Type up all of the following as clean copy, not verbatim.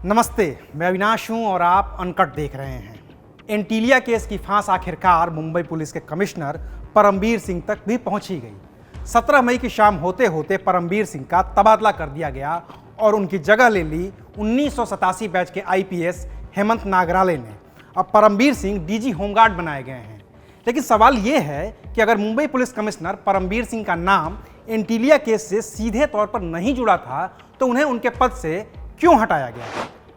नमस्ते, मैं अविनाश हूं और आप अनकट देख रहे हैं। एंटीलिया केस की फांस आखिरकार मुंबई पुलिस के कमिश्नर परमबीर सिंह तक भी पहुंची गई। 17 मई की शाम होते होते परमबीर सिंह का तबादला कर दिया गया और उनकी जगह ले ली 1987 बैच के आईपीएस हेमंत नागराले ने। अब परमबीर सिंह डीजी होमगार्ड बनाए गए हैं। लेकिन सवाल यह है कि अगर मुंबई पुलिस कमिश्नर परमबीर सिंह का नाम एंटीलिया केस से सीधे तौर पर नहीं जुड़ा था तो उन्हें उनके पद से क्यों हटाया गया?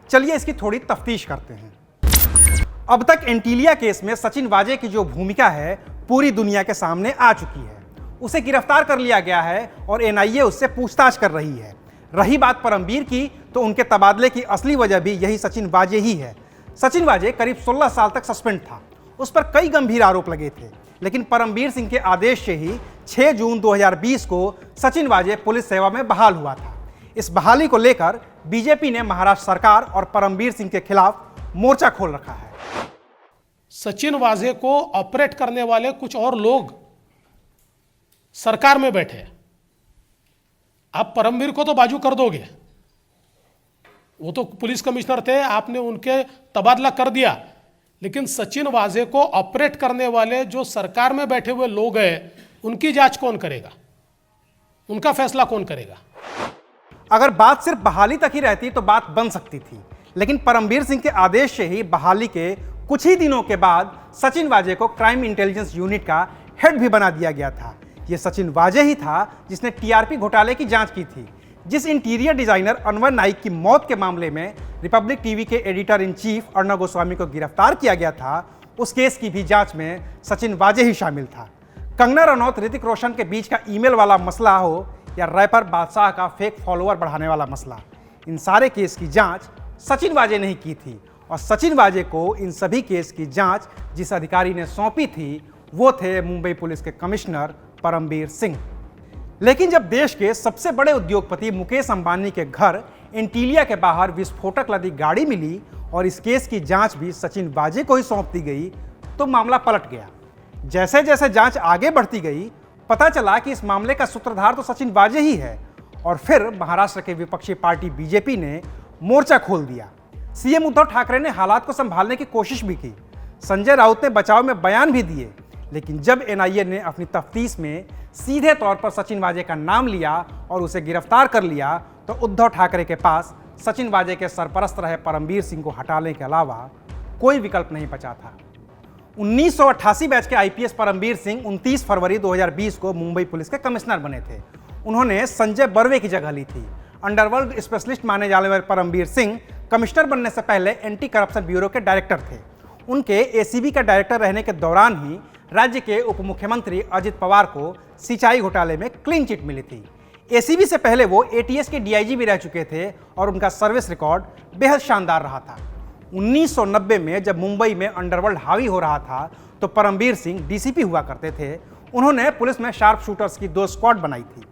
चलिए इसकी थोड़ी तफ्तीश करते हैं। अब तक एंटीलिया केस में सचिन वाजे की जो भूमिका है पूरी दुनिया के सामने आ चुकी है। उसे गिरफ्तार कर लिया गया है और एनआईए उससे पूछताछ कर रही है। रही बात परमबीर की, तो उनके तबादले की असली वजह भी यही सचिन वाजे ही है। सचिन वाजे करीब 16 साल तक सस्पेंड था। उस पर कई गंभीर आरोप लगे थे, लेकिन परमबीर सिंह के आदेश से ही 6 जून 2020 को सचिन वाजे पुलिस सेवा में बहाल हुआ था। इस बहाली को लेकर बीजेपी ने महाराष्ट्र सरकार और परमबीर सिंह के खिलाफ मोर्चा खोल रखा है। सचिन वाजे को ऑपरेट करने वाले कुछ और लोग सरकार में बैठे। आप परमबीर को तो बाजू कर दोगे, वो तो पुलिस कमिश्नर थे, आपने उनके तबादला कर दिया, लेकिन सचिन वाजे को ऑपरेट करने वाले जो सरकार में बैठे हुए लोग हैं, उनकी जांच कौन करेगा? उनका फैसला कौन करेगा? अगर बात सिर्फ बहाली तक ही रहती तो बात बन सकती थी, लेकिन परमबीर सिंह के आदेश से ही बहाली के कुछ ही दिनों के बाद सचिन वाजे को क्राइम इंटेलिजेंस यूनिट का हेड भी बना दिया गया था। यह सचिन वाजे ही था जिसने टीआरपी घोटाले की जांच की थी। जिस इंटीरियर डिजाइनर अनवर नाइक की मौत के मामले में रिपब्लिक टीवी के editor in chief Arnab Goswami को गिरफ्तार किया गया था, उस केस की भी जांच में सचिन वाजे ही शामिल था। कंगना रनौत ऋतिक रोशन के बीच का ईमेल वाला मसला हो या रैपर बादशाह का फेक फॉलोअर बढ़ाने वाला मसला, इन सारे केस की जांच सचिन वाजे ने ही की थी। और सचिन वाजे को इन सभी केस की जांच जिस अधिकारी ने सौंपी थी वो थे मुंबई पुलिस के कमिश्नर परमबीर सिंह। लेकिन जब देश के सबसे बड़े उद्योगपति मुकेश अंबानी के घर एंटीलिया के बाहर विस्फोटक लदी गाड़ी मिली और इस केस की जांच भी सचिन वाजे को ही सौंप दी गई, तो मामला पलट गया। जैसे जैसे जांच आगे बढ़ती गई, पता चला कि इस मामले का सूत्रधार तो सचिन वाजे ही है। और फिर महाराष्ट्र के विपक्षी पार्टी बीजेपी ने मोर्चा खोल दिया। सीएम उद्धव ठाकरे ने हालात को संभालने की कोशिश भी की। संजय राउत ने बचाव में बयान भी दिए। लेकिन जब एनआईए ने अपनी तफ्तीश में सीधे तौर पर सचिन वाजे का नाम लिया और उसे गिरफ्तार कर लिया, तो उद्धव ठाकरे के पास सचिन वाजे के सरपरस्त रहे परमबीर सिंह को हटाने के अलावा कोई विकल्प नहीं बचा था। 1988 बैच के आईपीएस परमबीर सिंह 29 फरवरी 2020 को मुंबई पुलिस के कमिश्नर बने थे। उन्होंने संजय बर्वे की जगह ली थी। अंडरवर्ल्ड स्पेशलिस्ट माने जाने वाले परमबीर सिंह कमिश्नर बनने से पहले एंटी करप्शन ब्यूरो के डायरेक्टर थे। उनके एसीबी का डायरेक्टर रहने के दौरान ही राज्य के उप मुख्यमंत्री अजित पवार को सिंचाई घोटाले में क्लीन चिट मिली थी। एसीबी से पहले वो एटीएस के डीआईजी भी रह चुके थे और उनका सर्विस रिकॉर्ड बेहद शानदार रहा था। 1990 में जब मुंबई में अंडरवर्ल्ड हावी हो रहा था तो परमबीर सिंह डीसीपी हुआ करते थे। उन्होंने पुलिस में शार्प शूटर्स की 2 स्क्वाड बनाई थी।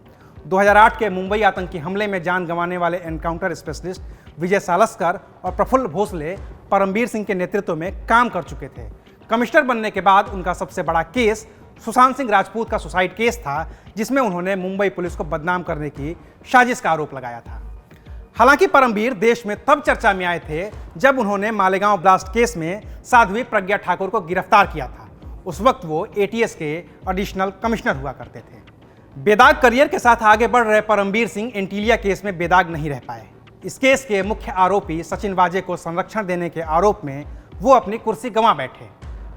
2008 के मुंबई आतंकी हमले में जान गंवाने वाले एनकाउंटर स्पेशलिस्ट विजय सालस्कर और प्रफुल्ल भोसले परमबीर सिंह के नेतृत्व में काम कर चुके थे। कमिश्नर बनने के बाद उनका सबसे बड़ा केस सुशांत सिंह राजपूत का सुसाइड केस था, जिसमें उन्होंने मुंबई पुलिस को बदनाम करने की साजिश का आरोप लगाया था। हालांकि परमबीर देश में तब चर्चा में आए थे जब उन्होंने मालेगांव ब्लास्ट केस में साध्वी प्रज्ञा ठाकुर को गिरफ्तार किया था। उस वक्त वो एटीएस के एडिशनल कमिश्नर हुआ करते थे। बेदाग करियर के साथ आगे बढ़ रहे परमबीर सिंह एंटीलिया केस में बेदाग नहीं रह पाए। इस केस के मुख्य आरोपी सचिन वाजे को संरक्षण देने के आरोप में वो अपनी कुर्सी गंवा बैठे।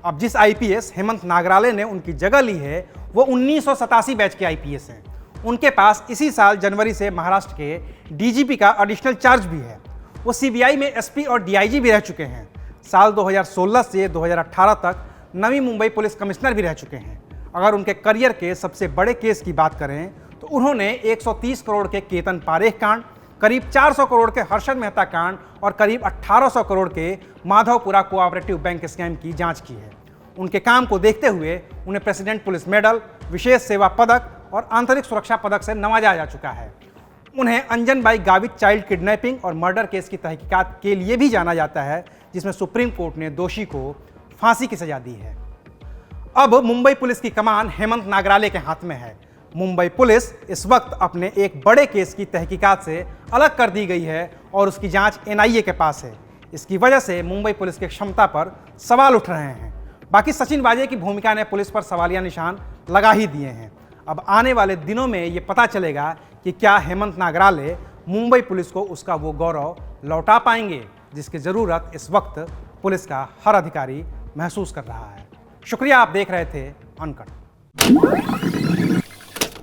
अब जिस आईपीएस हेमंत नागराले ने उनकी जगह ली है वो 1987 बैच के आईपीएस हैं। उनके पास इसी साल जनवरी से महाराष्ट्र के डीजीपी का एडिशनल चार्ज भी है। वो सीबीआई में एसपी और डीआईजी भी रह चुके हैं। साल 2016 से 2018 तक नवी मुंबई पुलिस कमिश्नर भी रह चुके हैं। अगर उनके करियर के सबसे बड़े केस की बात करें तो उन्होंने 130 करोड़ के केतन पारेख कांड, करीब 400 करोड़ के हर्षद मेहता कांड और करीब 1800 करोड़ के माधवपुरा कोऑपरेटिव बैंक स्कैम की जांच की है। उनके काम को देखते हुए उन्हें प्रेसिडेंट पुलिस मेडल, विशेष सेवा पदक और आंतरिक सुरक्षा पदक से नवाजा जा चुका है। उन्हें अंजनबाई गावित चाइल्ड किडनैपिंग और मर्डर केस की तहकीकात के लिए भी जाना जाता है, जिसमें सुप्रीम कोर्ट ने दोषी को फांसी की सजा दी है। अब मुंबई पुलिस की कमान हेमंत नागराले के हाथ में है। मुंबई पुलिस इस वक्त अपने एक बड़े केस की तहकीकात से अलग कर दी गई है और उसकी जांच एनआईए के पास है। इसकी वजह से मुंबई पुलिस की क्षमता पर सवाल उठ रहे हैं। बाकी सचिन वाजे की भूमिका ने पुलिस पर सवालिया निशान लगा ही दिए हैं। अब आने वाले दिनों में ये पता चलेगा कि क्या हेमंत नागराले मुंबई पुलिस को उसका वो गौरव लौटा पाएंगे जिसकी ज़रूरत इस वक्त पुलिस का हर अधिकारी महसूस कर रहा है। शुक्रिया, आप देख रहे थे अनकट।